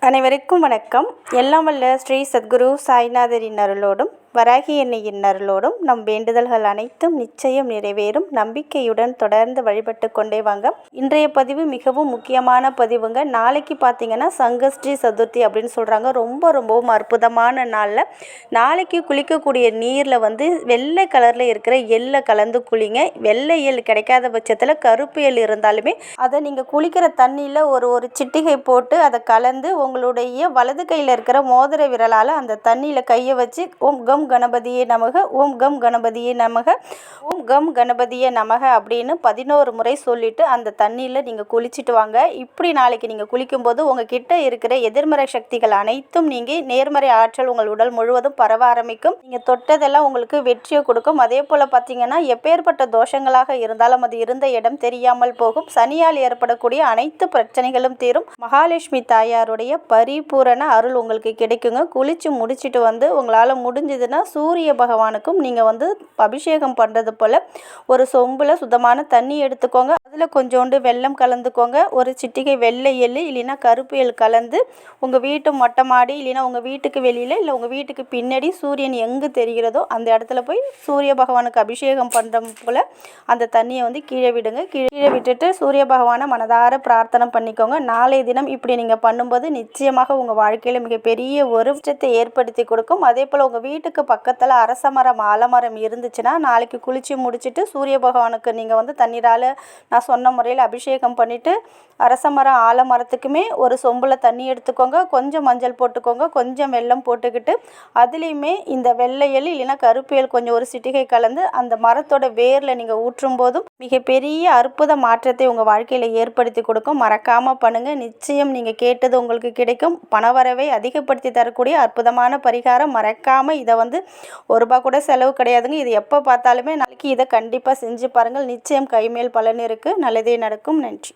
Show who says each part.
Speaker 1: அனைவருக்கும் வணக்கம். எல்லாம் வல்ல ஸ்ரீ சத்குரு சாய்நாதரின் அருளோடும் வராகி எண்ணெயின் அருளோடும் நம் வேண்டுதல்கள் அனைத்தும் நிச்சயம் நிறைவேறும். நம்பிக்கையுடன் தொடர்ந்து வழிபட்டு கொண்டே வாங்க. இன்றைய பதிவு மிகவும் முக்கியமான பதிவுங்க. நாளைக்கு பார்த்தீங்கன்னா சங்கஷ்டி சதுர்த்தி அப்படின்னு சொல்கிறாங்க. ரொம்பவும் அற்புதமான நாளில் நாளைக்கு குளிக்கக்கூடிய நீரில் வெள்ளை கலரில் இருக்கிற எள்ளை கலந்து குளிங்க. வெள்ளை எள் கிடைக்காத பட்சத்தில் கருப்பு எள் இருந்தாலுமே அதை நீங்கள் குளிக்கிற தண்ணியில் ஒரு சிட்டிகை போட்டு அதை கலந்து உங்களுடைய வலது கையில் இருக்கிற மோதிர விரலால் அந்த தண்ணியில் கையை வச்சு ஓம் கம் கணபதியே நமக, ஓம் கம் கணபதியே நமக, ஓம் கம் கணபதியே நமக அப்படின்னு 11 முறை சொல்லிட்டு அந்த தண்ணியில் நீங்கள் குளிச்சுட்டு வாங்க. இப்படி நாளைக்கு நீங்கள் குளிக்கும்போது உங்ககிட்ட இருக்கிற எதிர்மறை சக்திகள் அனைத்தும் நீங்கி நேர்மறை ஆற்றல் உங்கள் உடல் முழுவதும் பரவ ஆரம்பிக்கும். நீங்கள் தொட்டதெல்லாம் உங்களுக்கு வெற்றியை கொடுக்கும். அதே போல் பார்த்தீங்கன்னா எப்பேற்பட்ட தோஷங்களாக இருந்தாலும் அது இருந்த இடம் தெரியாமல் போகும். சனியால் ஏற்படக்கூடிய அனைத்து பிரச்சனைகளும் தீரும். மகாலட்சுமி தாயாருடைய பரிபூரண அருள் உங்களுக்கு கிடைக்குங்க. குளிச்சு முடிச்சுட்டு உங்களால் முடிஞ்சதுன்னா சூரிய பகவானுக்கும் நீங்கள் அபிஷேகம் பண்ணுறது போல் ஒரு சொம்பில் சுத்தமான தண்ணி எடுத்துக்கோங்க. அதில் கொஞ்சோண்டு வெல்லம் கலந்துக்கோங்க. ஒரு சிட்டிகை வெள்ளை எள் இல்லைன்னா கருப்பு எள் கலந்து உங்கள் வீட்டு மொட்டை மாடி இல்லைன்னா உங்கள் வீட்டுக்கு வெளியில் இல்லை உங்கள் வீட்டுக்கு பின்னாடி சூரியன் எங்கே தெரிகிறதோ அந்த இடத்துல போய் சூரிய பகவானுக்கு அபிஷேகம் பண்ணுற போல் அந்த தண்ணியை கீழே விடுங்க. கீழே விட்டுட்டு சூரிய பகவானை மனதார பிரார்த்தனை பண்ணிக்கோங்க. நாளைய தினம் இப்படி நீங்கள் பண்ணும்போது நிச்சயமாக உங்கள் வாழ்க்கையில் மிகப்பெரிய ஒரு விஷயத்தை ஏற்படுத்தி கொடுக்கும். அதே போல் உங்கள் வீட்டுக்கு பக்கத்தில் அரச மரம் ஆலமரம் இருந்துச்சுன்னா நாளைக்கு குளிச்சு முடிச்சுட்டு சூரிய பகவானுக்கு நீங்கள் தண்ணீரால் நான் சொன்ன முறையில் அபிஷேகம் பண்ணிவிட்டு அரச மரம் ஆலமரத்துக்குமே ஒரு சொம்பில் தண்ணி எடுத்துக்கோங்க. கொஞ்சம் மஞ்சள் போட்டுக்கோங்க. கொஞ்சம் வெல்லம் போட்டுக்கிட்டு அதுலேயுமே இந்த வெள்ளை எள் இல்லைன்னா கருப்பு எள் கொஞ்சம் ஒரு சிட்டிகை கலந்து அந்த மரத்தோட வேரில் நீங்கள் ஊற்றும் போதும் மிகப்பெரிய அற்புத மாற்றத்தை உங்கள் வாழ்க்கையில் ஏற்படுத்தி கொடுக்கும். மறக்காமல் பண்ணுங்கள். நிச்சயம் நீங்கள் கேட்டது உங்களுக்கு கிடைக்கும். பணவரவை அதிகப்படுத்தி தரக்கூடிய அற்புதமான பரிகாரம். மறக்காமல் இதை ₹1 கூட செலவு கிடையாதுங்க. இது எப்போ பார்த்தாலுமே நாளைக்கு இதை கண்டிப்பாக செஞ்சு பாருங்கள். நிச்சயம் கைமேல் பலன் இருக்குது. நல்லதே நடக்கும். நன்றி.